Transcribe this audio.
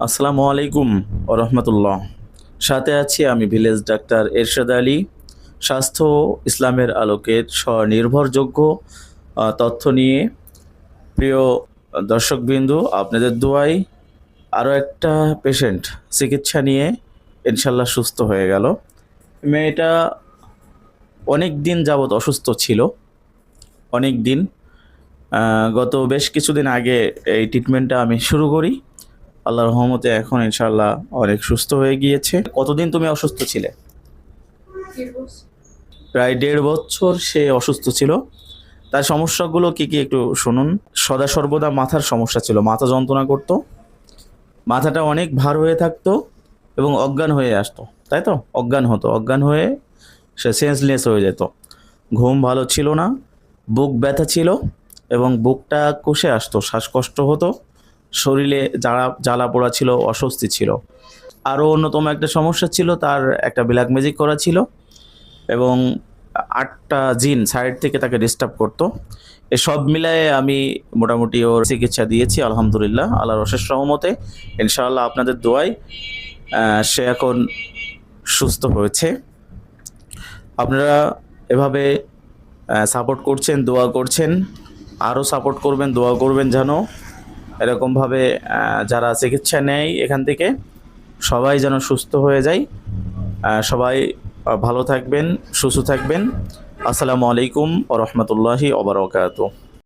আসসালামু আলাইকুম রহমতুল্লাহ। সাথে আছি আমি ভিলেজ ডাক্তার এরশাদ আলী। স্বাস্থ্য ইসলামের আলোকের স্বনির্ভরযোগ্য তথ্য নিয়ে প্রিয় দর্শকবৃন্দু, আপনাদের দোয়ায় আরও একটা পেশেন্ট চিকিৎসা নিয়ে ইনশাল্লাহ সুস্থ হয়ে গেল। মেয়েটা অনেক দিন যাবৎ অসুস্থ ছিল, অনেক দিন। গত বেশ কিছুদিন আগে এই ট্রিটমেন্টটা আমি শুরু করি। আল্লাহর রহমতে এখন ইনশাল্লাহ অনেক সুস্থ হয়ে গিয়েছে। কতদিন তুমি অসুস্থ ছিলে? প্রায় 1.5 বছর সে অসুস্থ ছিল। তার সমস্যাগুলো কি কি একটু শুনুন। সদা সর্বদা মাথার সমস্যা ছিল, মাথা যন্ত্রণা করতো, মাথাটা অনেক ভার হয়ে থাকতো এবং অজ্ঞান হয়ে আসতো, তাই তো? অজ্ঞান হতো, অজ্ঞান হয়ে সে সেন্সলেস হয়ে যেত। ঘুম ভালো ছিল না, বুক ব্যথা ছিল এবং বুকটা কষে আসতো, শ্বাসকষ্ট হতো, শরীরে জ্বালা পোড়া ছিল, অস্বস্তি ছিল। আরও অন্যতম একটা সমস্যা ছিল, তার একটা ব্ল্যাক ম্যাজিক করা ছিল এবং 8টা জিন সাইড থেকে তাকে ডিস্টার্ব করতো। এসব মিলায়ে আমি মোটামুটি ওর চিকিৎসা দিয়েছি আলহামদুলিল্লাহ, আল্লাহর অশেষ রহমতে। ইনশাআল্লাহ আপনাদের দোয়ায় সে এখন সুস্থ হয়েছে। আপনারা এভাবে সাপোর্ট করছেন, দোয়া করছেন, আরও সাপোর্ট করবেন, দোয়া করবেন যেন এরকমভাবে যারা চিকিৎসা নেয় এখান থেকে সবাই যেন সুস্থ হয়ে যায়। সবাই ভালো থাকবেন, সুস্থ থাকবেন। আসসালামু আলাইকুম ওয়া রাহমাতুল্লাহি ওয়া বারাকাতুহু।